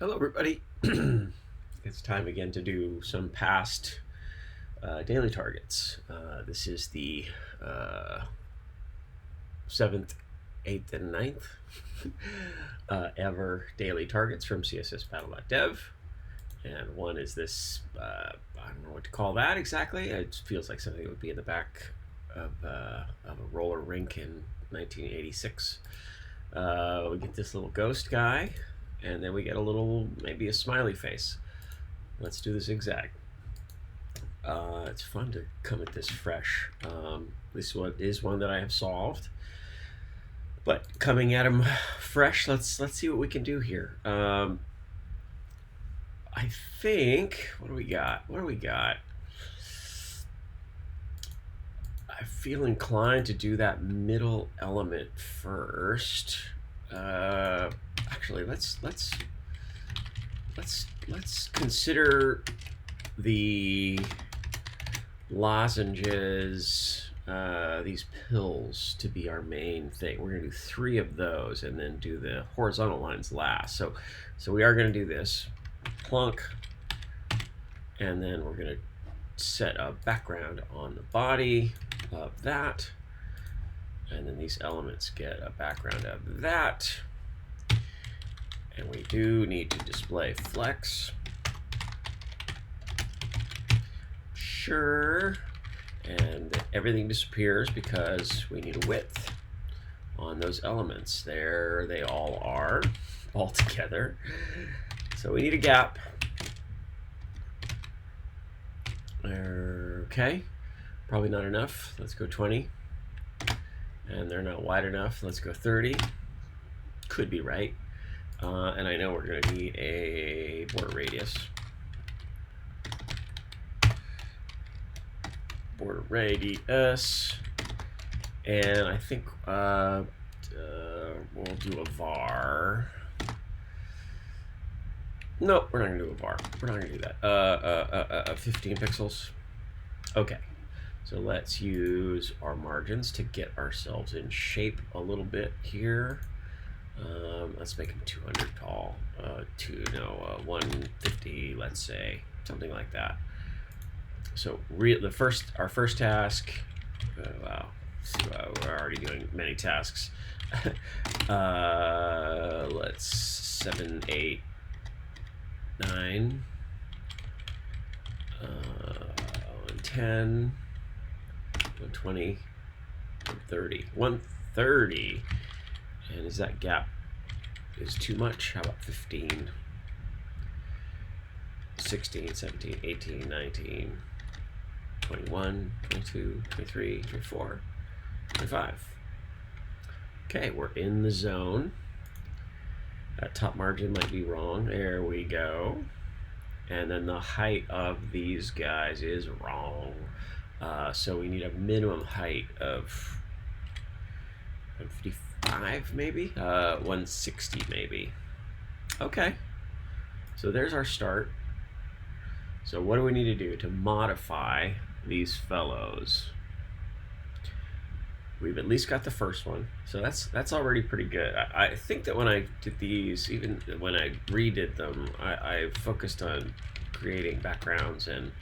Hello everybody. It's time again to do some past daily targets. This is the 7th, 8th, and 9th ever daily targets from CSSBattle.dev. And one is this, I don't know what to call that exactly. It feels like something that would be in the back of a roller rink in 1986. We get this little ghost guy. And then we get a little, maybe a smiley face. Let's do the zigzag. It's fun to come at this fresh. This one is one that I have solved. But coming at him fresh, let's see what we can do here. I think, what do we got? I feel inclined to do that middle element first. Actually, let's consider the lozenges, these pills, to be our main thing. We're gonna do 3 of those and then do the horizontal lines last. So we are gonna do this plunk, and then we're gonna set a background on the body of that, and then these elements get a background of that. And we do need to display flex. Sure. And everything disappears because we need a width on those elements. There they all are, all together. So we need a gap. Okay. Probably not enough. Let's go 20. And they're not wide enough. Let's go 30. Could be right. And I know we're going to need a border radius. Border radius. And I think we'll do a var. No, we're not going to do a var. We're not going to do that. 15 pixels. Okay. So let's use our margins to get ourselves in shape a little bit here. Let's make them 200 tall. 150, let's say, something like that. So our first task. Wow, we're already doing many tasks. Let's 7, 8, 9, 10, 120, 130, 130. And is that gap is too much? How about 15, 16, 17, 18, 19, 21, 22, 23, 24, 25. Okay, we're in the zone. That top margin might be wrong. There we go. And then the height of these guys is wrong. So we need a minimum height of 155 maybe, 160 maybe. Okay, so there's our start. So what do we need to do to modify these fellows? We've at least got the first one, so that's already pretty good. I think that when I did these, even when I redid them, I focused on creating backgrounds and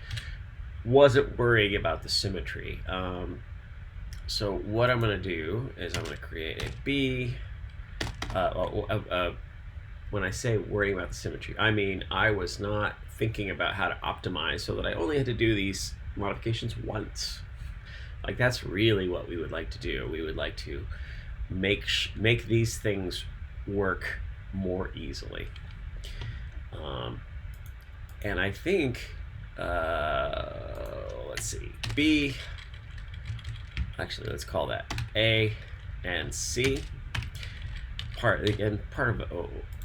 wasn't worrying about the symmetry. So what I'm going to do is I'm going to create a B. When I say worrying about the symmetry, I mean I was not thinking about how to optimize so that I only had to do these modifications once. Like, that's really what we would like to do. We would like to make these things work more easily. And I think, let's see, B. Actually, let's call that A and C. Part of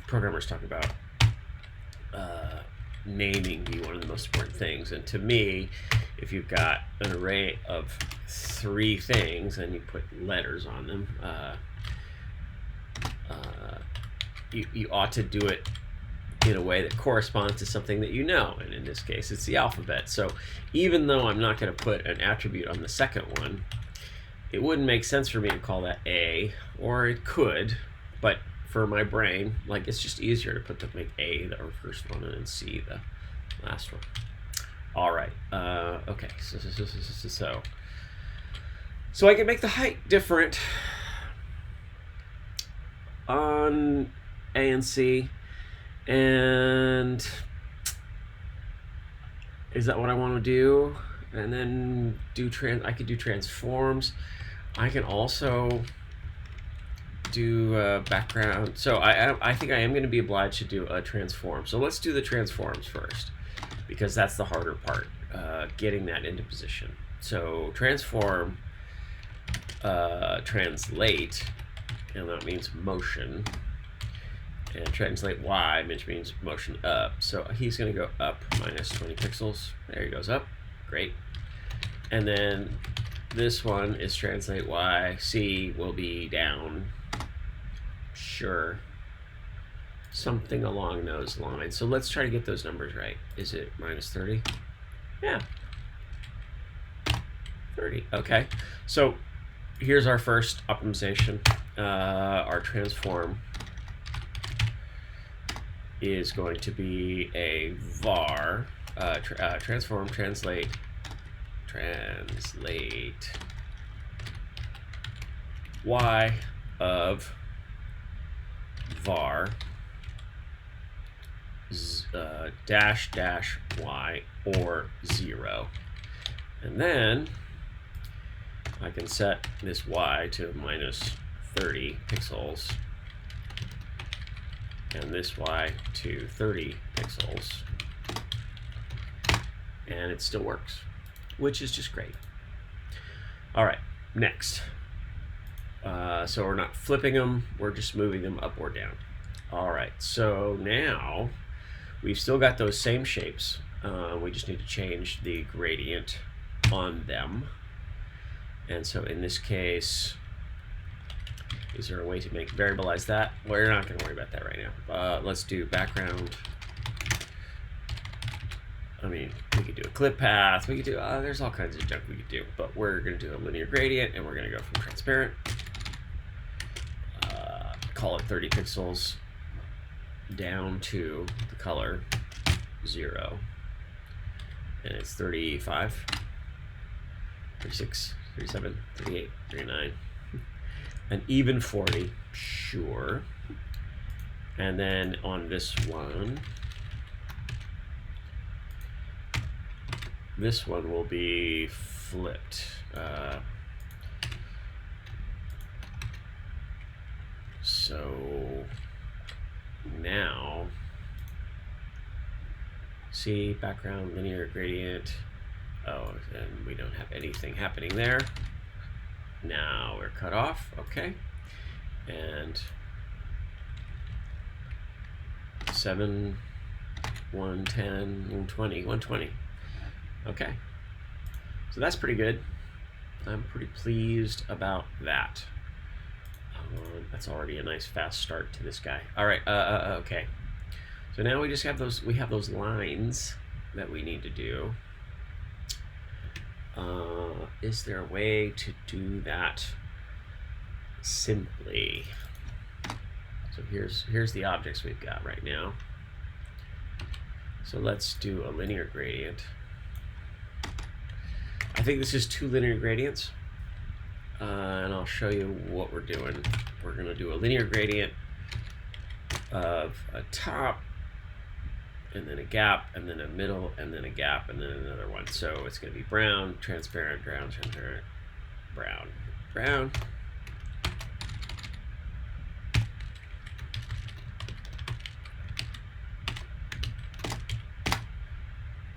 programmers talk about naming be one of the most important things. And to me, if you've got an array of 3 things and you put letters on them, you ought to do it in a way that corresponds to something that you know. And in this case, it's the alphabet. So even though I'm not going to put an attribute on the second one, it wouldn't make sense for me to call that A, or it could, but for my brain, like it's just easier to make A our first one and then C the last one. All right. Okay. So I can make the height different on A and C, and is that what I want to do? And then I could do transforms. I can also do background. So I think I am going to be obliged to do a transform. So let's do the transforms first, because that's the harder part, getting that into position. So transform, translate, and that means motion. And translate Y, which means motion up. So he's going to go up minus 20 pixels. There he goes up. Great. And then this one is translate Y. C will be down. Sure. Something along those lines. So let's try to get those numbers right. Is it minus 30? Yeah. 30. Okay. So here's our first optimization. Our transform is going to be a var, transform, translate Y of var dash dash Y or 0. And then I can set this Y to minus 30 pixels and this Y to 30 pixels, and it still works, which is just great. All right, next. So we're not flipping them, we're just moving them up or down. All right, so now we've still got those same shapes. We just need to change the gradient on them. And so in this case, is there a way to variabilize that? Well, you're not going to worry about that right now. Let's do background. I mean, we could do a clip path. We could do, there's all kinds of junk we could do. But we're going to do a linear gradient, and we're going to go from transparent. Call it 30 pixels down to the color 0. And it's 35, 36, 37, 38, 39. An even 40, sure. And then on this one will be flipped. So now, see, background, linear gradient. Oh, and we don't have anything happening there. Now we're cut off, okay. And 7, 110, 120, 120. Okay. So that's pretty good. I'm pretty pleased about that. That's already a nice fast start to this guy. All right, okay. So now we just have those lines that we need to do. Is there a way to do that simply? So here's the objects we've got right now. So let's do a linear gradient. I think this is 2 linear gradients, and I'll show you what we're doing. We're going to do a linear gradient of a top, and then a gap, and then a middle, and then a gap, and then another one. So it's going to be brown, transparent, brown, transparent, brown, brown.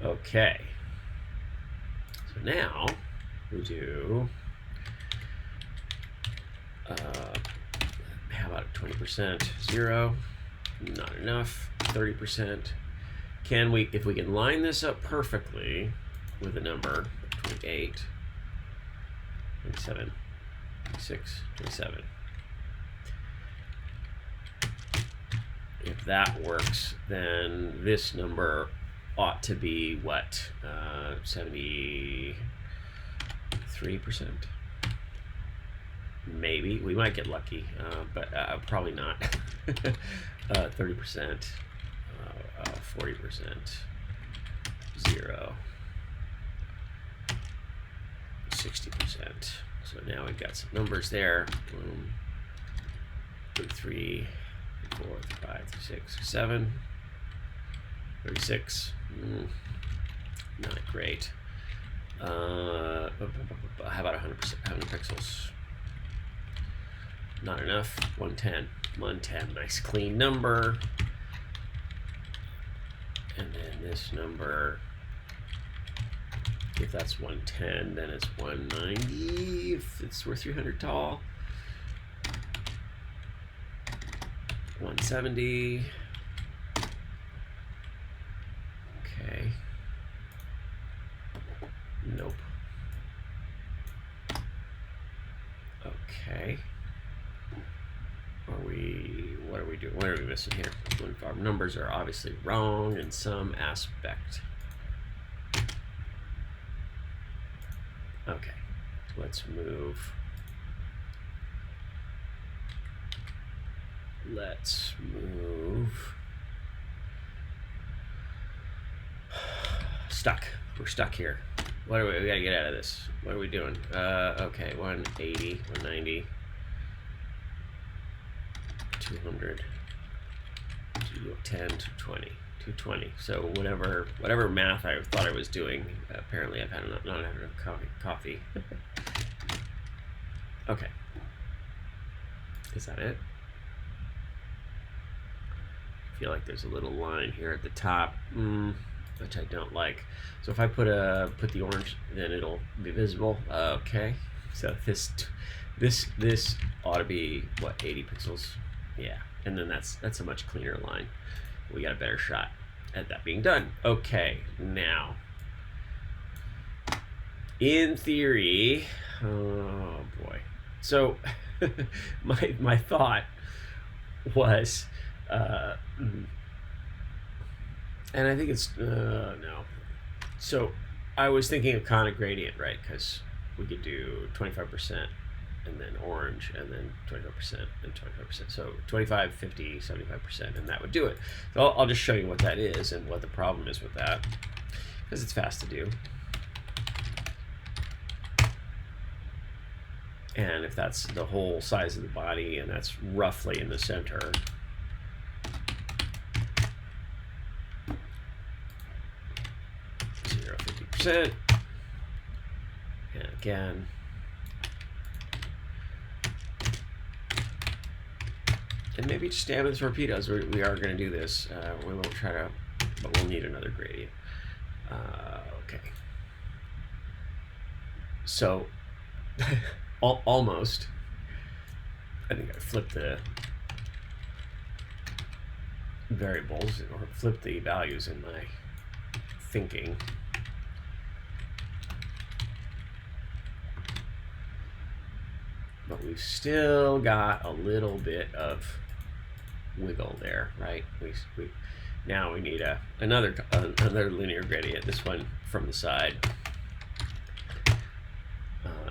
Okay. So now we do, how about 20%, 0, not enough, 30%. Can we, if we can line this up perfectly with a number, 28, 27, 26, 27. If that works, then this number ought to be what, 73%? Maybe we might get lucky, but probably not. 30%, 40%, 0, 60%. So now we've got some numbers there. 3, 4, 5, 6, 7, 36. Not great. How about 100%? 100 pixels? Not enough. 110. 110. Nice clean number. And then this number, if that's 110, then it's 190. If we're 300 tall. 170. Okay. Nope. Okay. What are we doing? What are we missing here? Our numbers are obviously wrong in some aspect. Okay, let's move. Let's move. Stuck. We're stuck here. What are we gotta get out of this. What are we doing? Okay, 180, 190, 200, 210, 220, 220. So whatever math I thought I was doing, apparently I've had not had enough coffee. Okay. Is that it? I feel like there's a little line here at the top, which I don't like. So if I put the orange, then it'll be visible. Okay. So this ought to be what, 80 pixels? Yeah. And then that's a much cleaner line. We got a better shot at that being done. Okay. Now, in theory, oh boy. So my thought was, and I think it's no. So I was thinking of conic gradient, right? Because we could do 25% and then orange and then 25% and 25%. So 25, 50, 75%, and that would do it. So I'll just show you what that is and what the problem is with that, because it's fast to do. And if that's the whole size of the body and that's roughly in the center, and again, and maybe just stay with the torpedoes. We are going to do this. We will try to, but we'll need another gradient. Okay. So almost. I think I flipped the variables or flipped the values in my thinking. But we've still got a little bit of wiggle there, right? Now we need another linear gradient. This one from the side.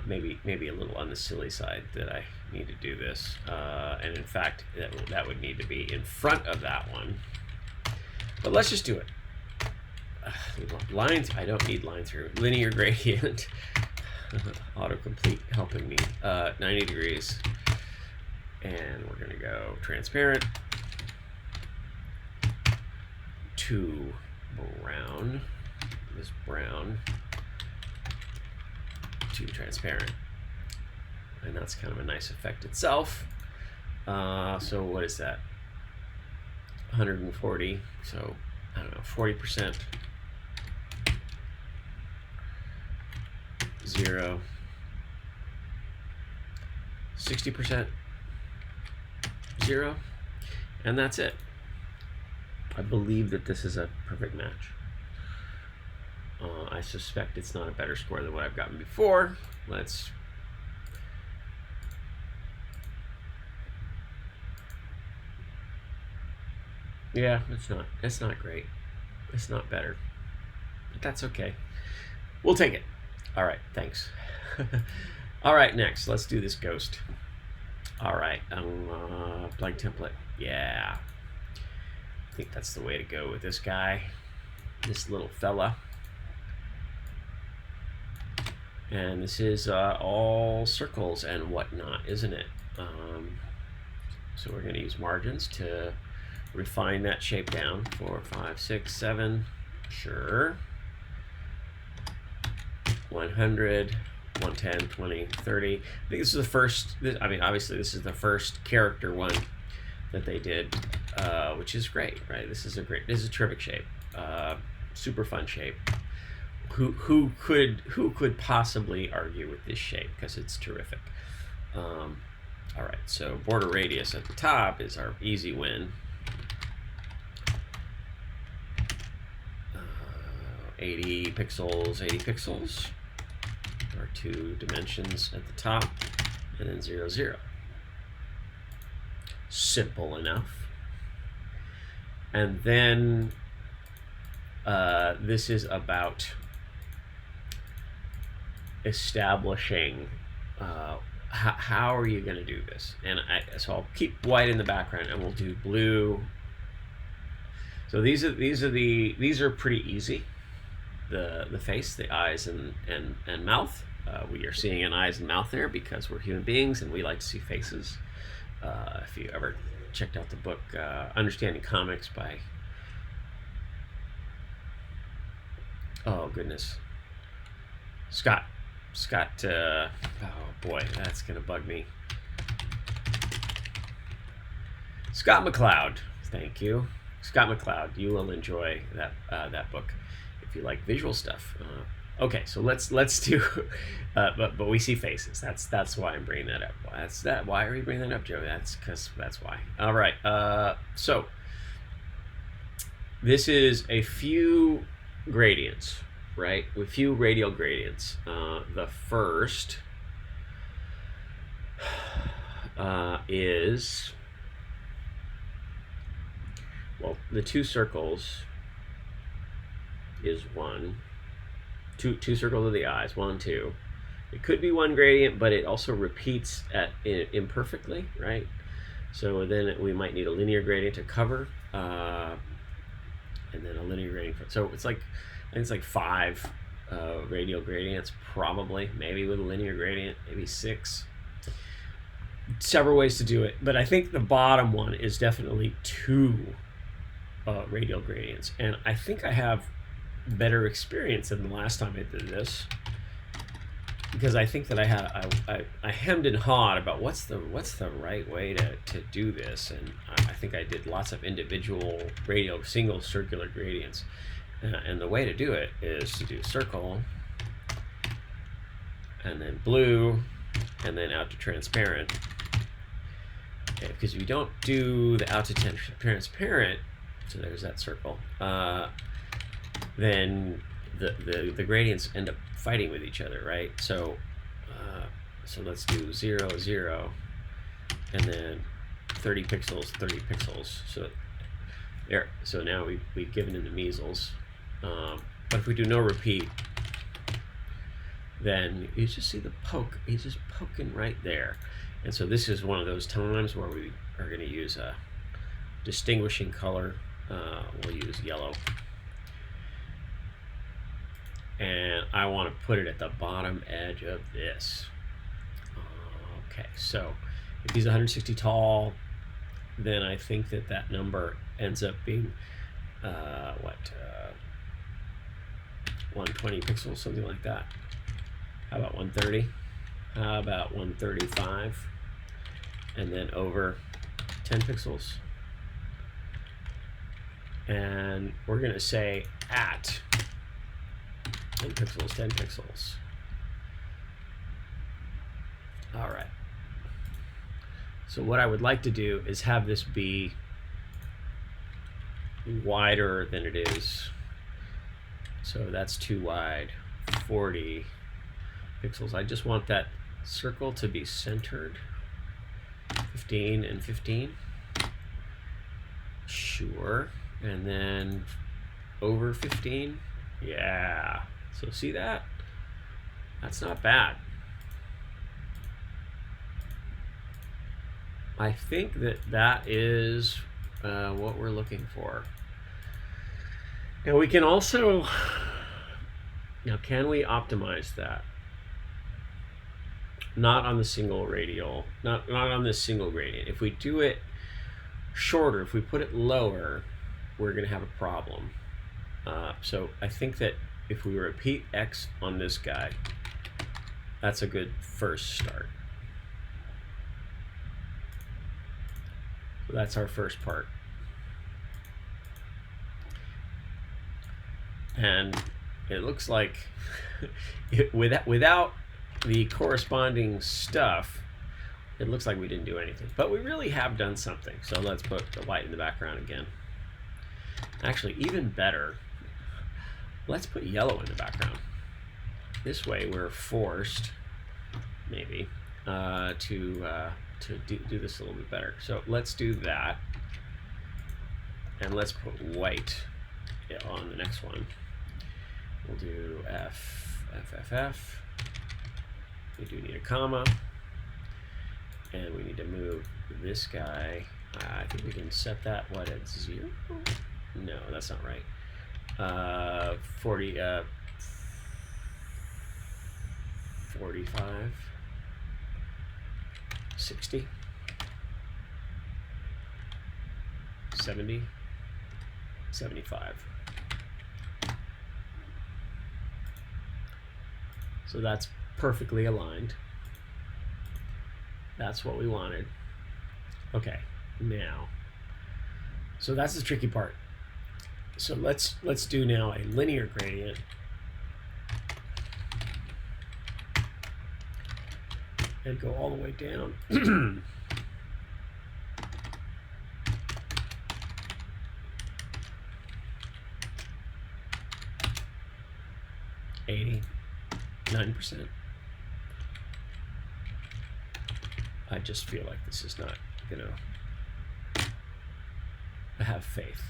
Maybe a little on the silly side that I need to do this. And in fact, that would need to be in front of that one. But let's just do it. Lines. I don't need line through. Linear gradient. Autocomplete helping me. 90 degrees, and we're going to go transparent to brown. This brown to transparent, and that's kind of a nice effect itself. So what is that? 140. So I don't know, 40%. 0, 60%, 0, and that's it. I believe that this is a perfect match. I suspect it's not a better score than what I've gotten before. Yeah, it's not great. It's not better, but that's okay. We'll take it. All right, thanks. All right, next, let's do this ghost. All right, blank template. Yeah, I think that's the way to go with this guy, this little fella. And this is all circles and whatnot, isn't it? So we're going to use margins to refine that shape down. 4, 5, 6, 7. Sure. 100, 110, 20, 30. I think this is the first. I mean, obviously, this is the first character one that they did, which is great, right? This is a terrific shape. Super fun shape. Who could possibly argue with this shape, because it's terrific. All right, so border radius at the top is our easy win. 80 pixels, 80 pixels. Our 2 dimensions at the top, and then 0, 0. Simple enough. And then this is about establishing how are you going to do this. And so I'll keep white in the background, and we'll do blue. So these are pretty easy. The face, the eyes and mouth. We are seeing an eyes and mouth there because we're human beings and we like to see faces. If you ever checked out the book Understanding Comics by, oh goodness, Scott, oh boy, that's gonna bug me. Scott McCloud, thank you. Scott McCloud, you will enjoy that book if you like visual stuff. Okay, so let's do, but we see faces. That's why I'm bringing that up. Why are we bringing that up, Joe? That's why. All right. So this is a few gradients, right? A few radial gradients. The first is, well, the 2 circles is 1. Two circles of the eyes, 1, 2. It could be 1 gradient, but it also repeats imperfectly, right? So then we might need a linear gradient to cover, and then a linear gradient. So it's like, I think it's like 5 radial gradients, probably, maybe with a linear gradient, maybe 6. Several ways to do it, but I think the bottom one is definitely 2 radial gradients, and I think I have better experience than the last time I did this, because I think that I hemmed and hawed about what's the right way to do this, and I think I did lots of individual radial single circular gradients, and the way to do it is to do circle and then blue and then out to transparent. Okay, because if you don't do the out to transparent, so there's that circle, then the gradients end up fighting with each other, right? So so let's do 0, 0, and then 30 pixels, 30 pixels. So there. So now we've given him the measles. But if we do no repeat, then you just see the poke. He's just poking right there. And so this is one of those times where we are going to use a distinguishing color. We'll use yellow. And I want to put it at the bottom edge of this. Okay, so if he's 160 tall, then I think that number ends up being 120 pixels, something like that. How about 130? How about 135? And then over 10 pixels. And we're going to say at 10 pixels, 10 pixels. All right. So what I would like to do is have this be wider than it is. So that's too wide, 40 pixels. I just want that circle to be centered. 15 and 15. Sure. And then over 15. Yeah. So see that? That's not bad. I think that is what we're looking for. Now we can also, can we optimize that? Not on the single radial, not on this single gradient. If we do it shorter, if we put it lower, we're going to have a problem. So I think that if we repeat X on this guy, that's a good first start. So that's our first part. And it looks like without the corresponding stuff, it looks like we didn't do anything. But we really have done something. So let's put the white in the background again. Actually, even better, let's put yellow in the background. This way we're forced, maybe, to do this a little bit better. So let's do that. And let's put white on the next one. We'll do F, F, F, F. We do need a comma. And we need to move this guy. I think we can set that, what, at 0? No, that's not right. 45, 60, 70, 75. So that's perfectly aligned. That's what we wanted. Okay, now, so that's the tricky part. So let's do now a linear gradient. And go all the way down. 89%. I just feel like this is not gonna have faith.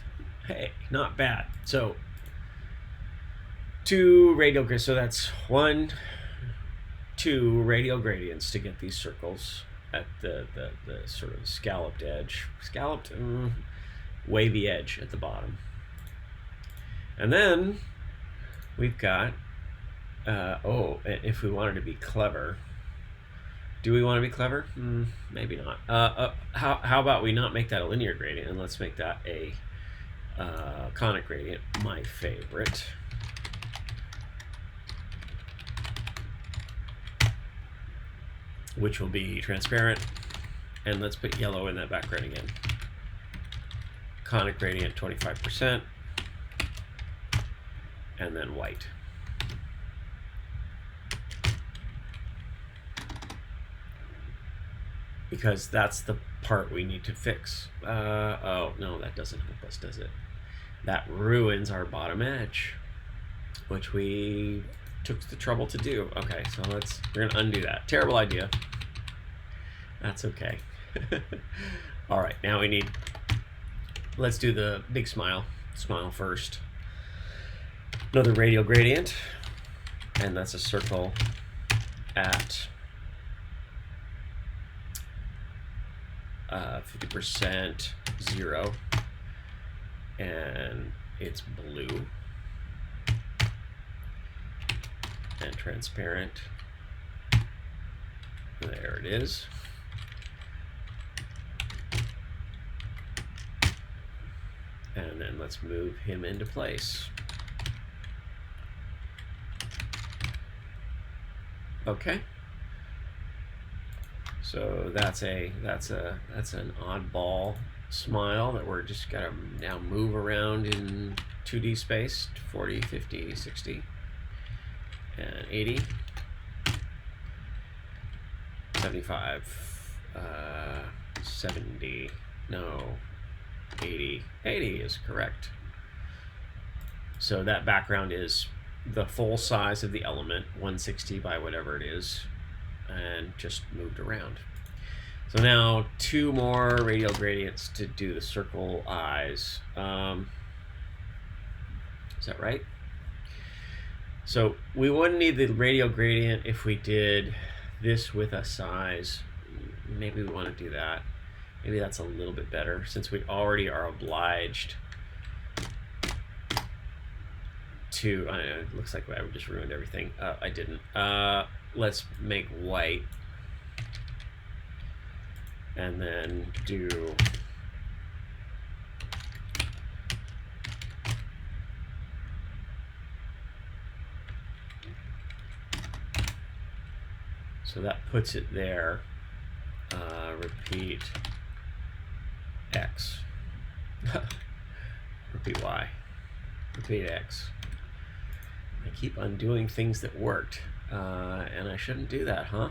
Hey, not bad. So 2 radial gradients. So that's 2 radial gradients to get these circles at the sort of scalloped edge, wavy edge at the bottom. And then we've got, if we wanted to be clever, do we want to be clever? Maybe not. How about we not make that a linear gradient and let's make that a conic gradient, my favorite. Which will be transparent. And let's put yellow in that background again. Conic gradient 25%. And then white. Because that's the part we need to fix. Oh, no, that doesn't help us, does it? That ruins our bottom edge, which we took the trouble to do. Okay, so we're gonna undo that. Terrible idea. That's okay. All right, now let's do the big smile. Smile first. Another radial gradient, and that's a circle at 50% 0, and it's blue and transparent. There it is. And then let's move him into place. Okay. So that's an oddball smile that we're just gotta now move around in 2D space, 40, 50, 60, and 80, 75, 70, no, 80. 80 is correct. So that background is the full size of the element, 160 by whatever it is, and just moved around. So now 2 more radial gradients to do the circle eyes. Is that right? So we wouldn't need the radial gradient if we did this with a size. Maybe we want to do that. Maybe that's a little bit better since we already are obliged to, I don't know, it looks like I just ruined everything. I didn't. Let's make white and then do so that puts it there. Repeat X. Repeat Y. Repeat X. I keep undoing things that worked, and I shouldn't do that, huh?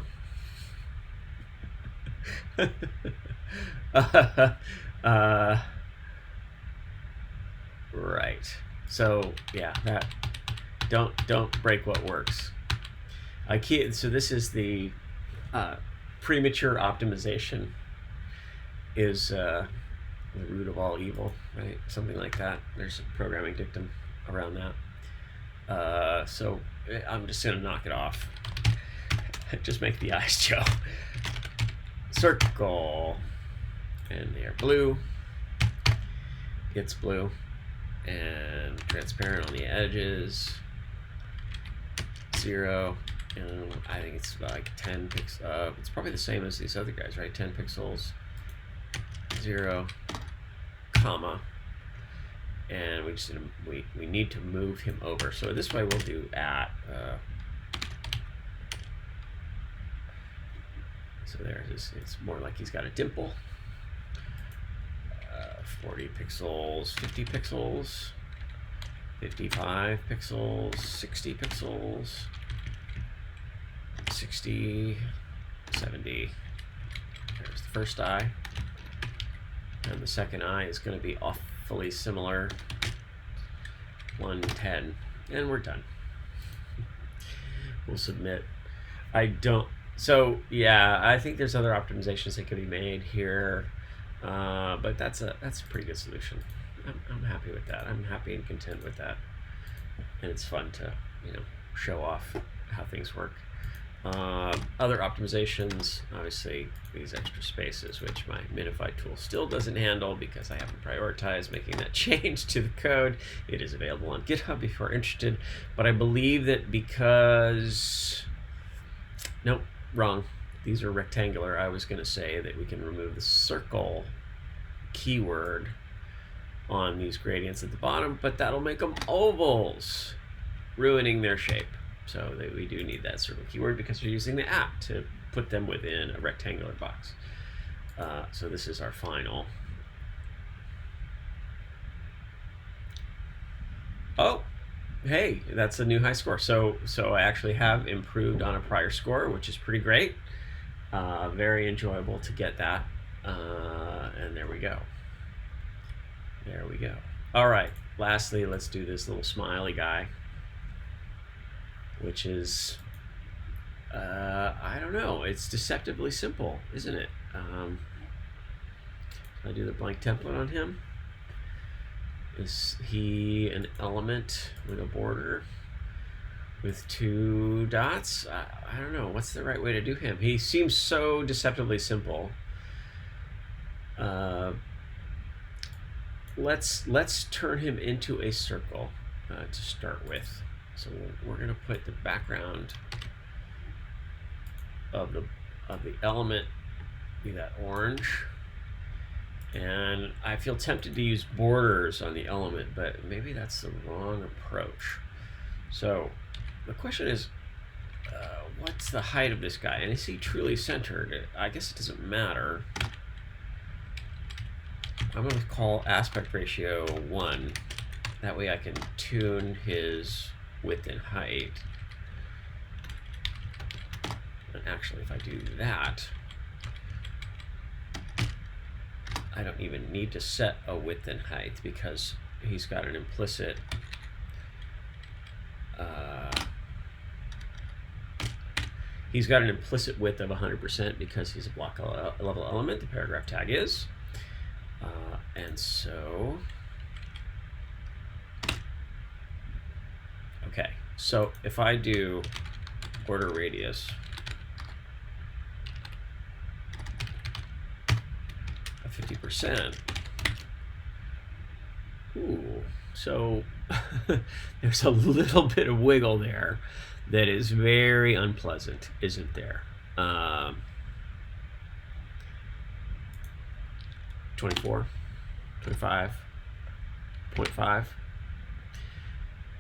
Right. So yeah, that don't break what works. So this is the premature optimization is the root of all evil, right? Something like that. There's a programming dictum around that. So I'm just gonna knock it off. Just make the eyes show. Circle, and they are blue. It's blue, and transparent on the edges. 0. And I think it's like 10 pixels. It's probably the same as these other guys, right? 10 pixels, 0, comma, and we just we need to move him over. So this way we'll do at. So there's it's more like he's got a dimple. 40 pixels, 50 pixels, 55 pixels, 60 pixels. 60, 70. There's the first eye. And the second eye is going to be awfully similar. 110. And we're done. We'll submit. So yeah, I think there's other optimizations that could be made here. But that's a pretty good solution. I'm happy with that. I'm happy and content with that. And it's fun to, show off how things work. Other optimizations, obviously these extra spaces, which my minify tool still doesn't handle because I haven't prioritized making that change to the code. It is available on GitHub if you're interested, but I believe that because, nope, wrong. These are rectangular. I was going to say that we can remove the circle keyword on these gradients at the bottom, but that'll make them ovals, ruining their shape. So we do need that circle keyword because we're using the app to put them within a rectangular box. So this is our final. Oh, hey, that's a new high score. So I actually have improved on a prior score, which is pretty great. Very enjoyable to get that. And there we go. There we go. All right, lastly, let's do this little smiley guy, which is, I don't know, it's deceptively simple, isn't it? I do the blank template on him. Is he an element with a border with 2 dots? I don't know, what's the right way to do him? He seems so deceptively simple. Let's turn him into a circle to start with. So we're going to put the background of the element be that orange, and I feel tempted to use borders on the element, but maybe that's the wrong approach. So the question is, what's the height of this guy, and is he truly centered? I guess it doesn't matter. I'm going to call aspect ratio 1. That way I can tune his width and height. And actually, if I do that, I don't even need to set a width and height because he's got an implicit width of 100% because he's a block level element. The paragraph tag is. And so, okay, so if I do border radius of 50%. Ooh, so there's a little bit of wiggle there that is very unpleasant, isn't there? 24, 25.5.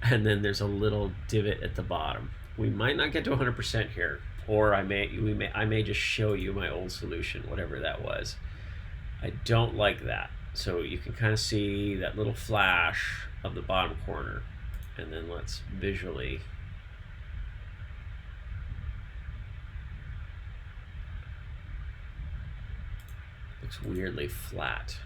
And then there's a little divot at the bottom. We might not get to 100% here, or I may just show you my old solution, whatever that was. I don't like that. So you can kind of see that little flash of the bottom corner. And then let's visually looks weirdly flat.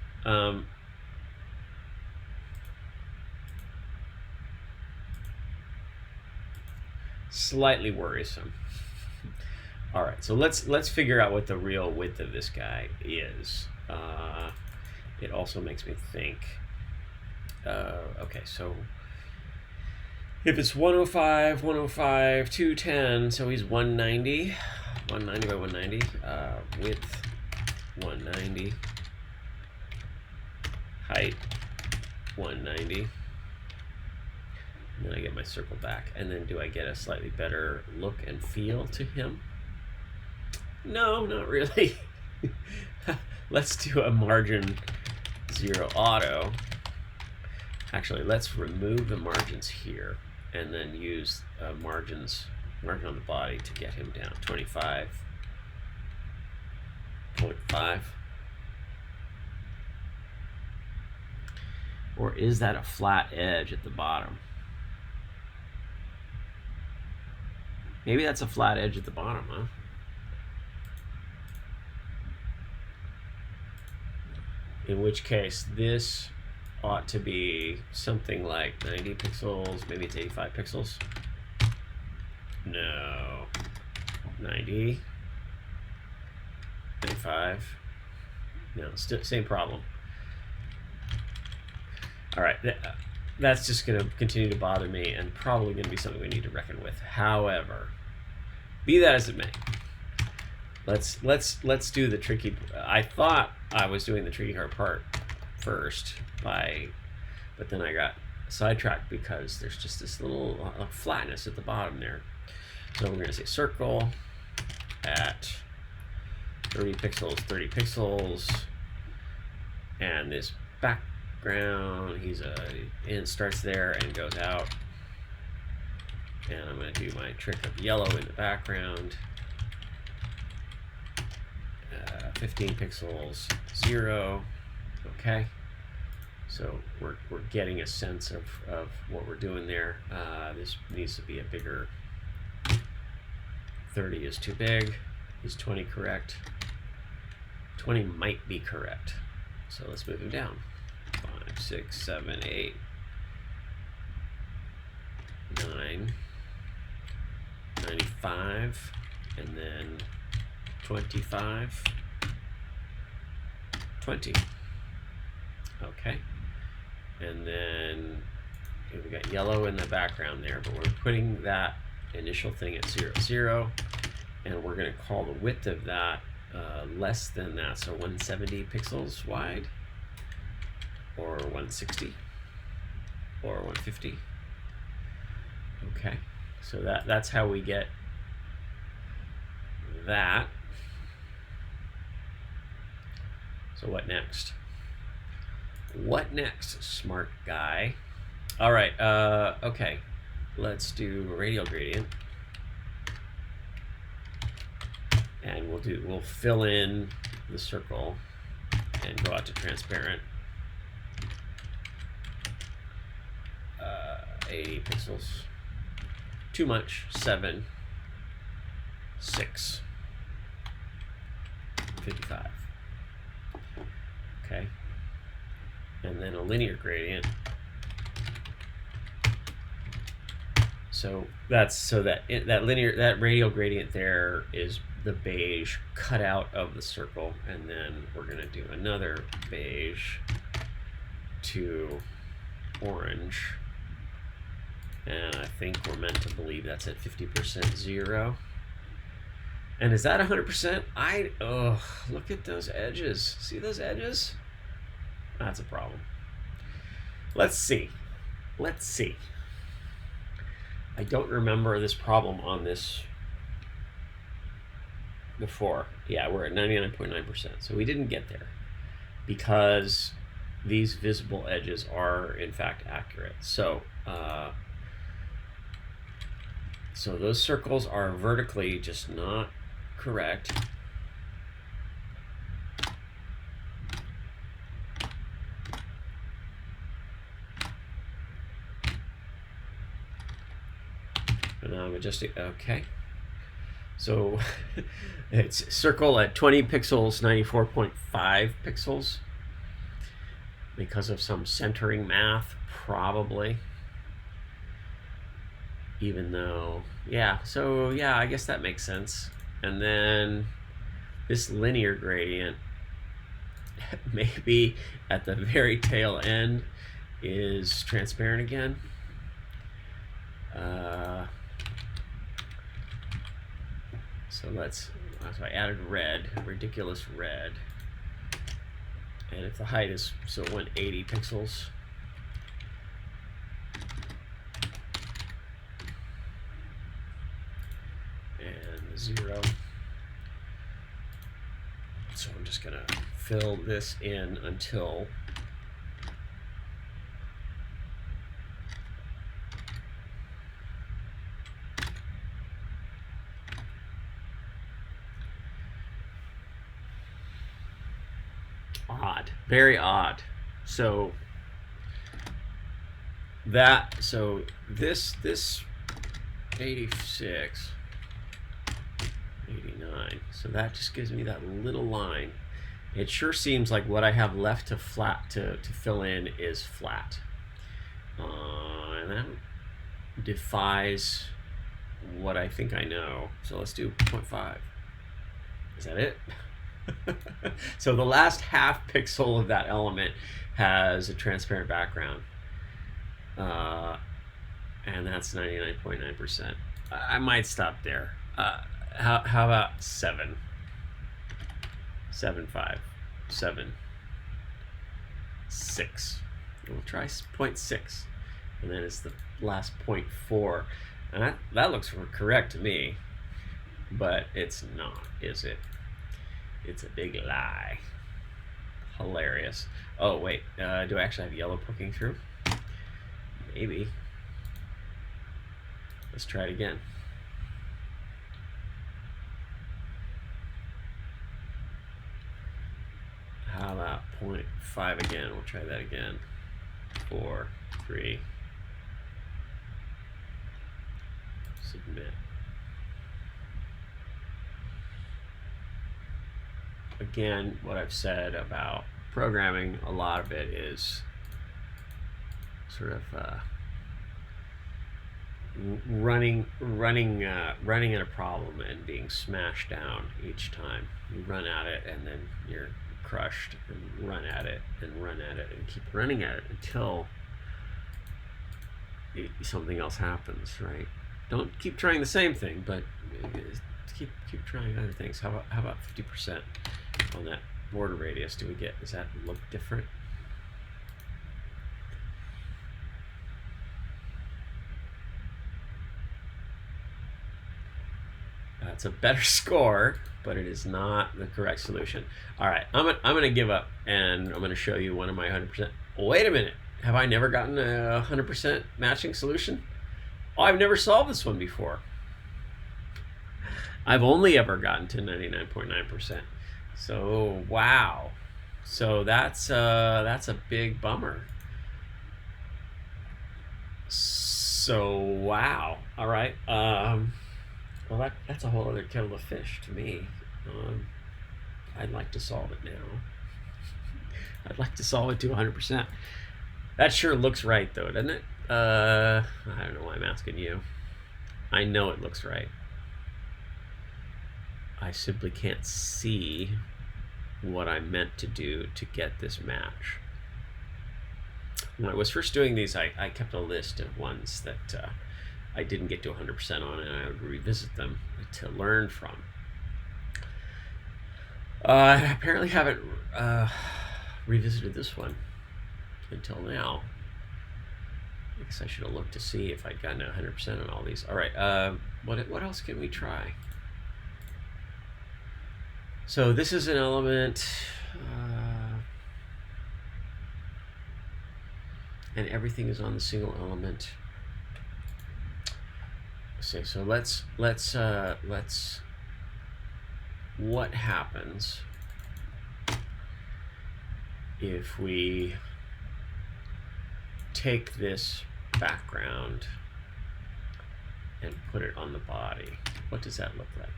Slightly worrisome. All right, so let's figure out what the real width of this guy is. It also makes me think. Okay, so if it's 105, 105, 210, so he's 190, 190 by 190, width 190, height 190. And then I get my circle back. And then do I get a slightly better look and feel to him? No, not really. Let's do a margin 0 auto. Actually, let's remove the margins here and then use margin on the body to get him down. 25.5. Or is that a flat edge at the bottom? Maybe that's a flat edge at the bottom, huh? In which case, this ought to be something like 90 pixels, maybe it's 85 pixels. No. 90. 95. No, still same problem. All right, that's just going to continue to bother me and probably going to be something we need to reckon with. However, be that as it may, let's do the tricky. I thought I was doing the tricky hard part first, but then I got sidetracked because there's just this little flatness at the bottom there. So we're going to say circle at 30 pixels, and this background, it starts there and goes out. And I'm going to do my trick of yellow in the background. 15 pixels, 0. Okay. So we're getting a sense of what we're doing there. This needs to be a bigger. 30 is too big. Is 20 correct? 20 might be correct. So let's move him down. 5, 6, 7, 8, 9, 95, and then 25, 20. Okay. And then we got yellow in the background there, but we're putting that initial thing at 0, 0, and we're going to call the width of that less than that, so 170 pixels wide, or 160, or 150. Okay, so that's how we get that. So what next? What next, smart guy? All right, okay, let's do a radial gradient. And we'll fill in the circle and go out to transparent. 80 pixels. Too much. 7, 6, 55. Okay. And then a linear gradient. So that radial gradient there is the beige cut out of the circle, and then we're going to do another beige to orange, and I think we're meant to believe that's at 50% 0, And is that 100%? Look at those edges. See those edges? That's a problem. Let's see. Let's see. I don't remember this problem on this before. Yeah, we're at 99.9%. So we didn't get there because these visible edges are in fact accurate. So so those circles are vertically just not correct. And now I'm adjusting. Okay. So it's circle at 20 pixels, 94.5 pixels because of some centering math, probably. Even though, yeah, so yeah, I guess that makes sense. And then this linear gradient, maybe at the very tail end, is transparent again. So I added red, ridiculous red. And if the height is, so it went 80 pixels. And 0. So I'm just gonna fill this in until odd, very odd. So this 86, 89. So that just gives me that little line. It sure seems like what I have left to fill in is flat, and that defies what I think I know. So let's do 0.5. Is that it? So the last half pixel of that element has a transparent background, and that's 99.9%. I might stop there. How about 7? 7.5, 7, 6. We'll try 0.6, and then it's the last 0.4, and that looks correct to me, but it's not, is it? It's a big lie. Hilarious. Oh wait, do I actually have yellow poking through? Maybe. Let's try it again. How about 0.5 again? We'll try that again. 4, 3. Submit. Again, what I've said about programming, a lot of it is sort of running at a problem and being smashed down each time. You run at it and then you're crushed, and run at it and run at it and keep running at it until something else happens, right? Don't keep trying the same thing, but keep trying other things. How about 50% on that border radius? Does that look different? That's a better score, but it is not the correct solution. All right, I'm gonna give up, and I'm gonna show you one of my 100%. Wait a minute, have I never gotten a 100% matching solution? Oh, I've never solved this one before. I've only ever gotten to 99.9%. So wow, so that's a big bummer. So wow. All right. Well, that's a whole other kettle of fish to me. I'd like to solve it now. I'd like to solve it to 100%. That sure looks right, though, doesn't it? I don't know why I'm asking you. I know it looks right. I simply can't see what I meant to do to get this match. When I was first doing these, I kept a list of ones that I didn't get to 100% on, and I would revisit them to learn from. I apparently haven't revisited this one until now. I guess I should have looked to see if I'd gotten 100% on all these. All right, what else can we try? So this is an element, and everything is on the single element. Okay, so let's what happens if we take this background and put it on the body? What does that look like?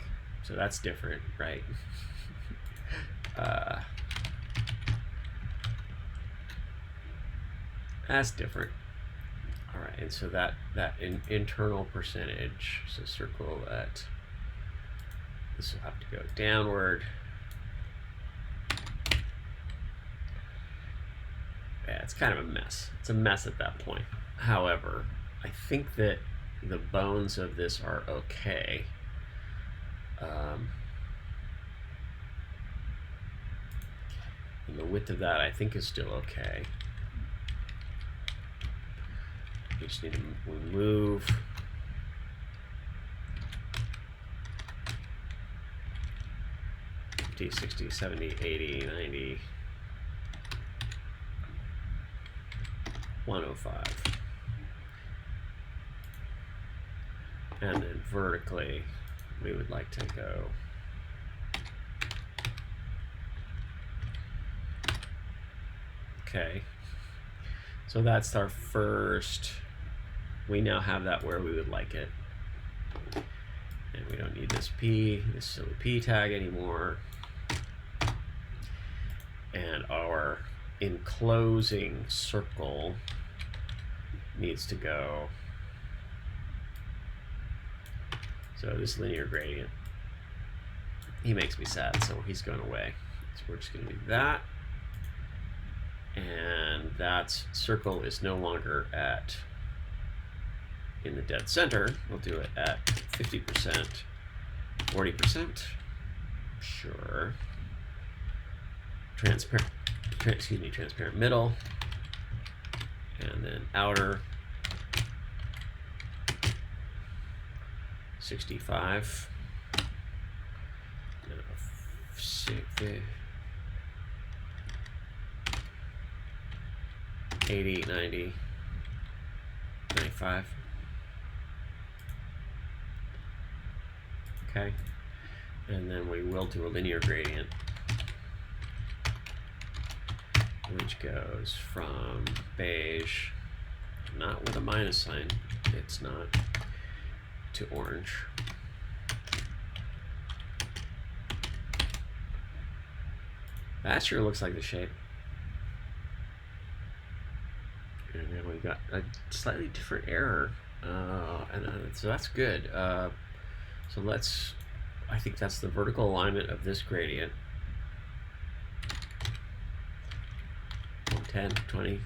So that's different, right? That's different. All right, and so that internal percentage, so circle that, this will have to go downward. Yeah, it's kind of a mess. It's a mess at that point. However, I think that the bones of this are okay. And the width of that, I think, is still okay. We just need to remove $50, $60, $70, $80, $90, $105. And then vertically, we would like to go okay. So that's our first. We now have that where we would like it. And we don't need this silly P tag anymore. And our enclosing circle needs to go. So this linear gradient, he makes me sad, so he's going away. So we're just going to do that. And that circle is no longer in the dead center. We'll do it at 50%, 40%. Sure. Transparent middle. And then outer 65. 80, 90, 95. Okay. And then we will do a linear gradient, which goes from beige, not with a minus sign, it's not, to orange. That sure looks like the shape. And then we got a slightly different error, so that's good. So I think that's the vertical alignment of this gradient. 110, 20,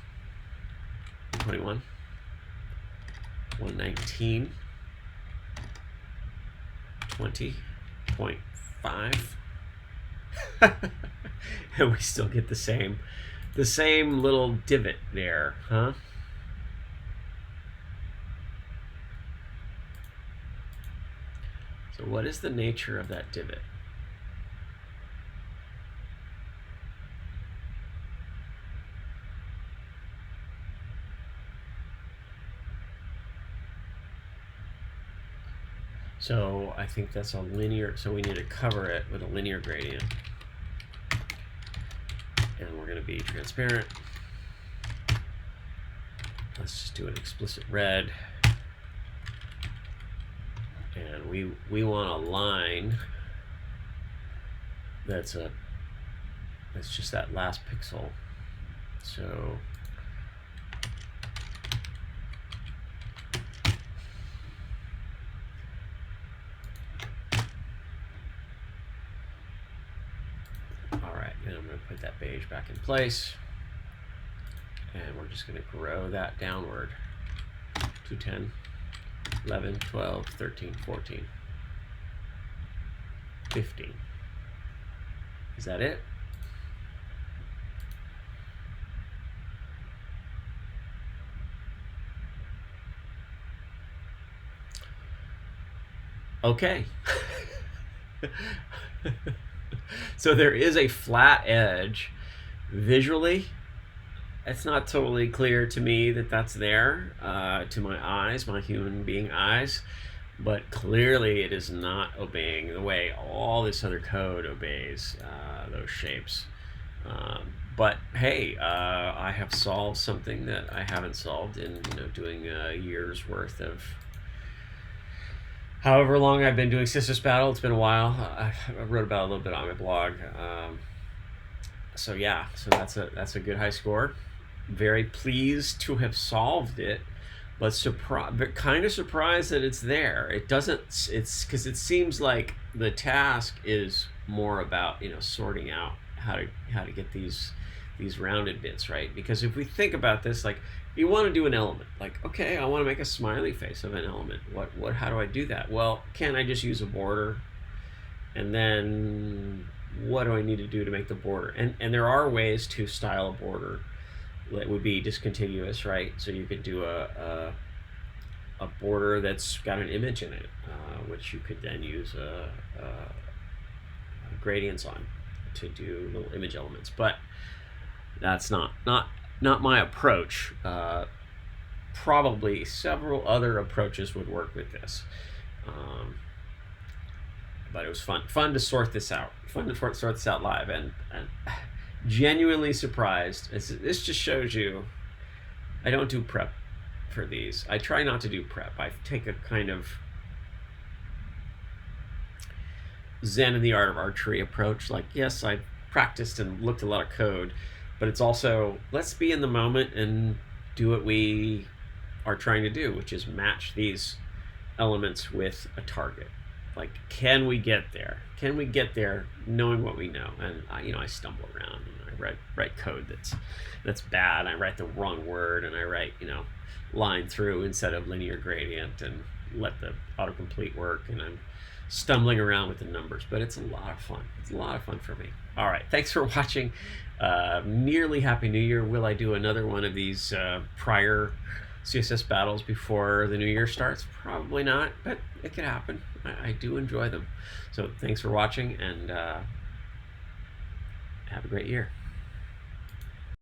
21, 119, 20.5. And we still get the same little divot there, huh? So what is the nature of that divot? So I think that's a linear, so we need to cover it with a linear gradient. And we're going to be transparent. Let's just do an explicit red. And we want a line that's just that last pixel. So all right, and I'm going to put that beige back in place. And we're just going to grow that downward to 10. 11, 12, 13, 14, 15. Is that it? Okay. So there is a flat edge. Visually, it's not totally clear to me that that's there, to my eyes, my human being eyes, but clearly it is not obeying the way all this other code obeys those shapes. But hey, I have solved something that I haven't solved in doing a year's worth of however long I've been doing CSS Battle. It's been a while. I wrote about it a little bit on my blog. So yeah, so that's a good high score. Very pleased to have solved it, but kind of surprised that it's there. It doesn't. It's because it seems like the task is more about sorting out how to get these rounded bits right. Because if we think about this, like you want to do an element, like okay, I want to make a smiley face of an element. How do I do that? Well, can I just use a border? And then what do I need to do to make the border? And there are ways to style a border that would be discontinuous, right? So you could do a border that's got an image in it, which you could then use gradients on to do little image elements. But that's not my approach. Probably several other approaches would work with this. But it was fun to sort this out. Fun to sort this out live, and genuinely surprised. This just shows you I don't do prep for these. I try not to do prep. I take a kind of Zen in the art of archery approach. Like, yes, I practiced and looked a lot of code, but it's also let's be in the moment and do what we are trying to do, which is match these elements with a target. Like, can we get there? Can we get there knowing what we know? And I stumble around and I write code that's bad. I write the wrong word and I write line through instead of linear gradient and let the autocomplete work, and I'm stumbling around with the numbers. But it's a lot of fun. It's a lot of fun for me. All right, thanks for watching. Nearly Happy New Year. Will I do another one of these prior CSS battles before the new year starts? Probably not, but it could happen. I do enjoy them. So thanks for watching, and have a great year.